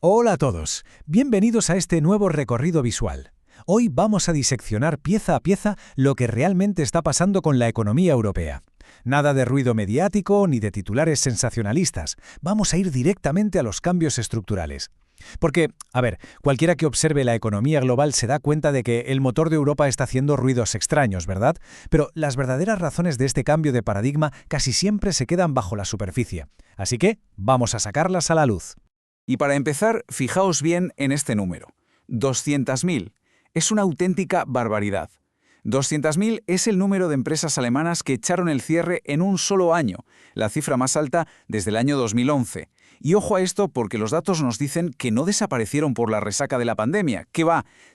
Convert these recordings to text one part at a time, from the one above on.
Hola a todos, bienvenidos a este nuevo recorrido visual. Hoy vamos a diseccionar pieza a pieza lo que realmente está pasando con la economía europea. Nada de ruido mediático ni de titulares sensacionalistas, vamos a ir directamente a los cambios estructurales. Porque, cualquiera que observe la economía global se da cuenta de que el motor de Europa está haciendo ruidos extraños, ¿verdad? Pero las verdaderas razones de este cambio de paradigma casi siempre se quedan bajo la superficie. Así que, vamos a sacarlas a la luz. Y para empezar, fijaos bien en este número. 200.000. Es una auténtica barbaridad. 200.000 es el número de empresas alemanas que echaron el cierre en un solo año, la cifra más alta desde el año 2011. Y ojo a esto porque los datos nos dicen que no desaparecieron por la resaca de la pandemia, que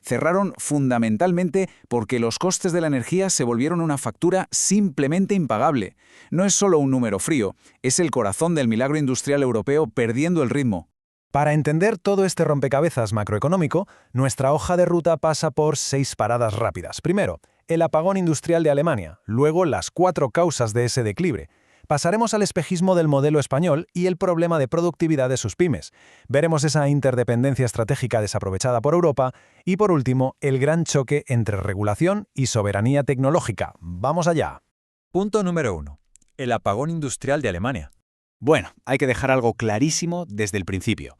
cerraron fundamentalmente porque los costes de la energía se volvieron una factura simplemente impagable. No es solo un número frío, es el corazón del milagro industrial europeo perdiendo el ritmo. Para entender todo este rompecabezas macroeconómico, nuestra hoja de ruta pasa por 6 paradas rápidas. Primero, el apagón industrial de Alemania, luego las 4 causas de ese declive. Pasaremos al espejismo del modelo español y el problema de productividad de sus pymes. Veremos esa interdependencia estratégica desaprovechada por Europa y, por último, el gran choque entre regulación y soberanía tecnológica. ¡Vamos allá! Punto número 1. El apagón industrial de Alemania. Bueno, hay que dejar algo clarísimo desde el principio.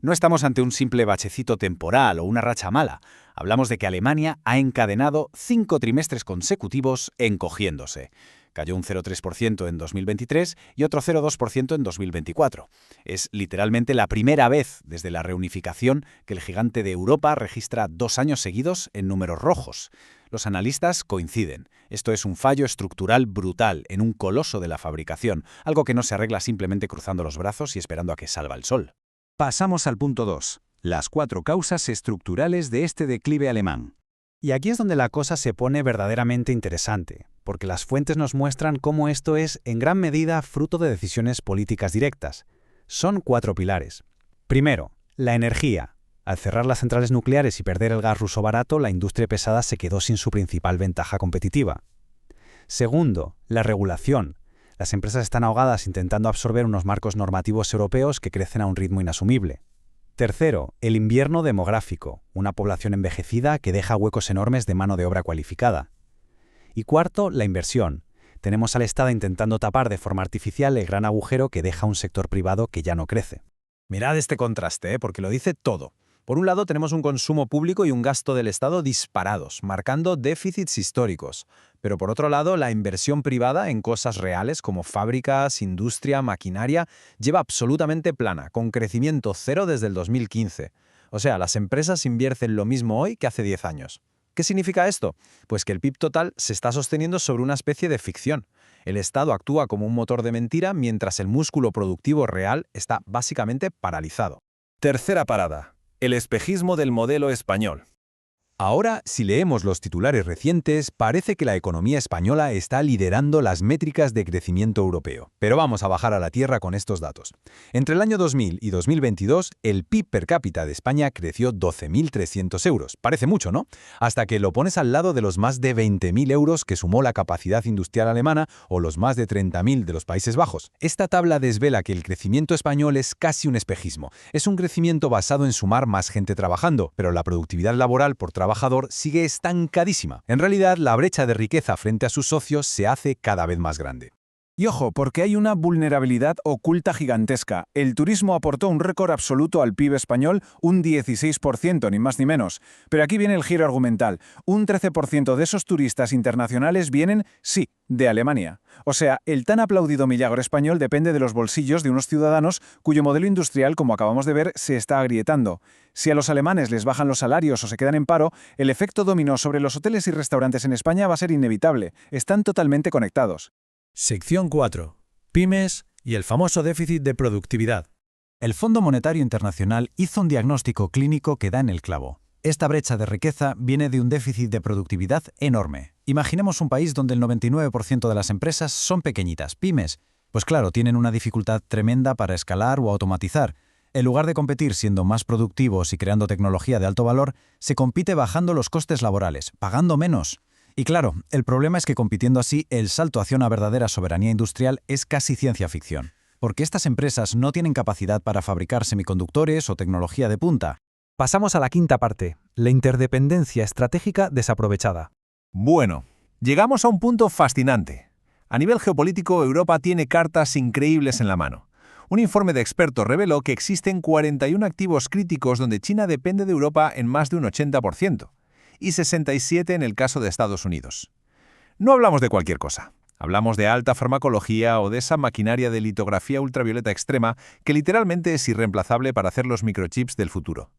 No estamos ante un simple bachecito temporal o una racha mala. Hablamos de que Alemania ha encadenado 5 trimestres consecutivos encogiéndose. Cayó un 0,3% en 2023 y otro 0,2% en 2024. Es literalmente la primera vez desde la reunificación que el gigante de Europa registra 2 años seguidos en números rojos. Los analistas coinciden. Esto es un fallo estructural brutal en un coloso de la fabricación, algo que no se arregla simplemente cruzando los brazos y esperando a que salga el sol. Pasamos al punto 2. Las 4 causas estructurales de este declive alemán. Y aquí es donde la cosa se pone verdaderamente interesante, porque las fuentes nos muestran cómo esto es, en gran medida, fruto de decisiones políticas directas. Son 4 pilares. Primero, la energía. Al cerrar las centrales nucleares y perder el gas ruso barato, la industria pesada se quedó sin su principal ventaja competitiva. Segundo, la regulación. Las empresas están ahogadas intentando absorber unos marcos normativos europeos que crecen a un ritmo inasumible. Tercero, el invierno demográfico, una población envejecida que deja huecos enormes de mano de obra cualificada. Y cuarto, la inversión. Tenemos al Estado intentando tapar de forma artificial el gran agujero que deja un sector privado que ya no crece. Mirad este contraste, porque lo dice todo. Por un lado tenemos un consumo público y un gasto del Estado disparados, marcando déficits históricos. Pero por otro lado, la inversión privada en cosas reales como fábricas, industria, maquinaria, lleva absolutamente plana, con crecimiento cero desde el 2015. O sea, las empresas invierten lo mismo hoy que hace 10 años. ¿Qué significa esto? Pues que el PIB total se está sosteniendo sobre una especie de ficción. El Estado actúa como un motor de mentira mientras el músculo productivo real está básicamente paralizado. Tercera parada. El espejismo del modelo español. Ahora, si leemos los titulares recientes, parece que la economía española está liderando las métricas de crecimiento europeo. Pero vamos a bajar a la tierra con estos datos. Entre el año 2000 y 2022, el PIB per cápita de España creció 12.300 euros. Parece mucho, ¿no? Hasta que lo pones al lado de los más de 20.000 euros que sumó la capacidad industrial alemana o los más de 30.000 de los Países Bajos. Esta tabla desvela que el crecimiento español es casi un espejismo. Es un crecimiento basado en sumar más gente trabajando, pero la productividad laboral por trabajador sigue estancadísima. En realidad, la brecha de riqueza frente a sus socios se hace cada vez más grande. Y ojo, porque hay una vulnerabilidad oculta gigantesca. El turismo aportó un récord absoluto al PIB español, un 16%, ni más ni menos. Pero aquí viene el giro argumental. Un 13% de esos turistas internacionales vienen, sí, de Alemania. O sea, el tan aplaudido milagro español depende de los bolsillos de unos ciudadanos cuyo modelo industrial, como acabamos de ver, se está agrietando. Si a los alemanes les bajan los salarios o se quedan en paro, el efecto dominó sobre los hoteles y restaurantes en España va a ser inevitable. Están totalmente conectados. Sección 4. Pymes y el famoso déficit de productividad. El Fondo Monetario Internacional hizo un diagnóstico clínico que da en el clavo. Esta brecha de riqueza viene de un déficit de productividad enorme. Imaginemos un país donde el 99% de las empresas son pequeñitas, pymes. Pues claro, tienen una dificultad tremenda para escalar o automatizar. En lugar de competir siendo más productivos y creando tecnología de alto valor, se compite bajando los costes laborales, pagando menos. Y claro, el problema es que compitiendo así, el salto hacia una verdadera soberanía industrial es casi ciencia ficción. porque estas empresas no tienen capacidad para fabricar semiconductores o tecnología de punta. Pasamos a la quinta parte, la interdependencia estratégica desaprovechada. Bueno, llegamos a un punto fascinante. A nivel geopolítico, Europa tiene cartas increíbles en la mano. Un informe de expertos reveló que existen 41 activos críticos donde China depende de Europa en más de un 80%, y 67 en el caso de Estados Unidos. No hablamos de cualquier cosa. Hablamos de alta farmacología o de esa maquinaria de litografía ultravioleta extrema que literalmente es irreemplazable para hacer los microchips del futuro.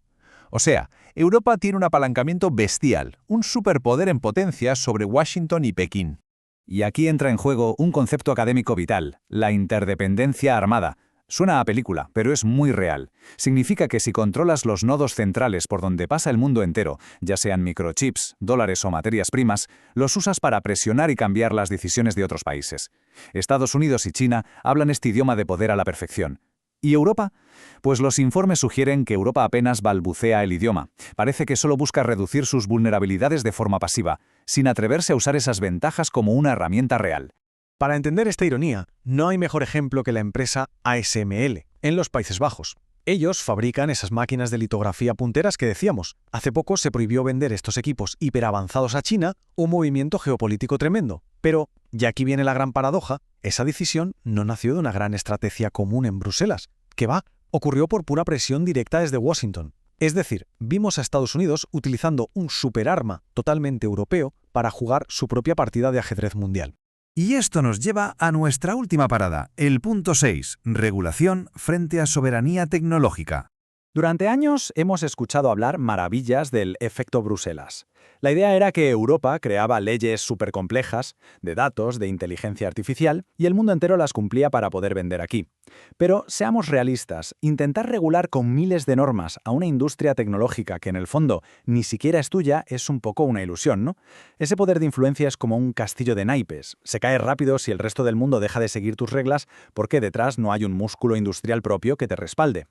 O sea, Europa tiene un apalancamiento bestial, un superpoder en potencia sobre Washington y Pekín. Y aquí entra en juego un concepto académico vital, la interdependencia armada. Suena a película, pero es muy real. Significa que si controlas los nodos centrales por donde pasa el mundo entero, ya sean microchips, dólares o materias primas, los usas para presionar y cambiar las decisiones de otros países. Estados Unidos y China hablan este idioma de poder a la perfección. ¿Y Europa? Pues los informes sugieren que Europa apenas balbucea el idioma. Parece que solo busca reducir sus vulnerabilidades de forma pasiva, sin atreverse a usar esas ventajas como una herramienta real. Para entender esta ironía, no hay mejor ejemplo que la empresa ASML, en los Países Bajos. Ellos fabrican esas máquinas de litografía punteras que decíamos. Hace poco se prohibió vender estos equipos hiperavanzados a China, un movimiento geopolítico tremendo. Pero, y aquí viene la gran paradoja, esa decisión no nació de una gran estrategia común en Bruselas, que ocurrió por pura presión directa desde Washington. Es decir, vimos a Estados Unidos utilizando un superarma totalmente europeo para jugar su propia partida de ajedrez mundial. Y esto nos lleva a nuestra última parada, el punto 6, regulación frente a soberanía tecnológica. Durante años hemos escuchado hablar maravillas del efecto Bruselas. La idea era que Europa creaba leyes supercomplejas, de datos, de inteligencia artificial, y el mundo entero las cumplía para poder vender aquí. Pero seamos realistas, intentar regular con miles de normas a una industria tecnológica que en el fondo ni siquiera es tuya es un poco una ilusión, ¿no? Ese poder de influencia es como un castillo de naipes. Se cae rápido si el resto del mundo deja de seguir tus reglas porque detrás no hay un músculo industrial propio que te respalde.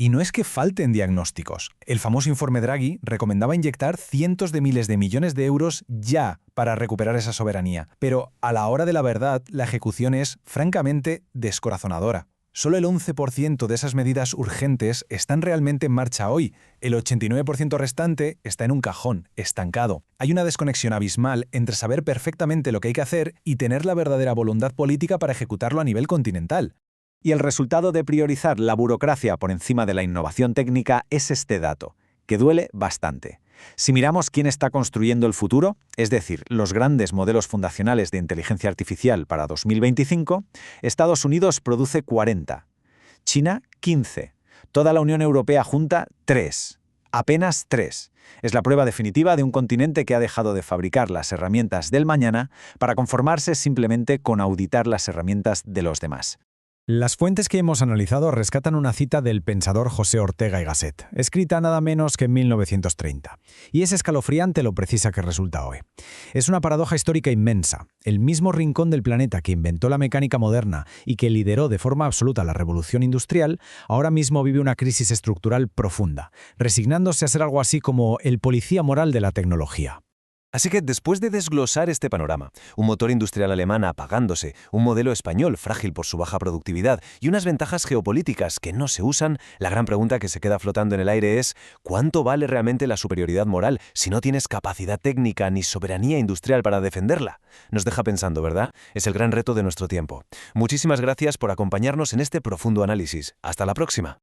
Y no es que falten diagnósticos. El famoso informe Draghi recomendaba inyectar cientos de miles de millones de euros ya para recuperar esa soberanía. Pero a la hora de la verdad, la ejecución es, francamente, descorazonadora. Solo el 11% de esas medidas urgentes están realmente en marcha hoy. El 89% restante está en un cajón, estancado. Hay una desconexión abismal entre saber perfectamente lo que hay que hacer y tener la verdadera voluntad política para ejecutarlo a nivel continental. Y el resultado de priorizar la burocracia por encima de la innovación técnica es este dato, que duele bastante. Si miramos quién está construyendo el futuro, es decir, los grandes modelos fundacionales de inteligencia artificial para 2025, Estados Unidos produce 40, China 15, toda la Unión Europea junta 3, apenas 3. Es la prueba definitiva de un continente que ha dejado de fabricar las herramientas del mañana para conformarse simplemente con auditar las herramientas de los demás. Las fuentes que hemos analizado rescatan una cita del pensador José Ortega y Gasset, escrita nada menos que en 1930. Y es escalofriante lo precisa que resulta hoy. Es una paradoja histórica inmensa. El mismo rincón del planeta que inventó la mecánica moderna y que lideró de forma absoluta la revolución industrial, ahora mismo vive una crisis estructural profunda, resignándose a ser algo así como el policía moral de la tecnología. Así que después de desglosar este panorama, un motor industrial alemán apagándose, un modelo español frágil por su baja productividad y unas ventajas geopolíticas que no se usan, la gran pregunta que se queda flotando en el aire es ¿cuánto vale realmente la superioridad moral si no tienes capacidad técnica ni soberanía industrial para defenderla? Nos deja pensando, ¿verdad? Es el gran reto de nuestro tiempo. Muchísimas gracias por acompañarnos en este profundo análisis. Hasta la próxima.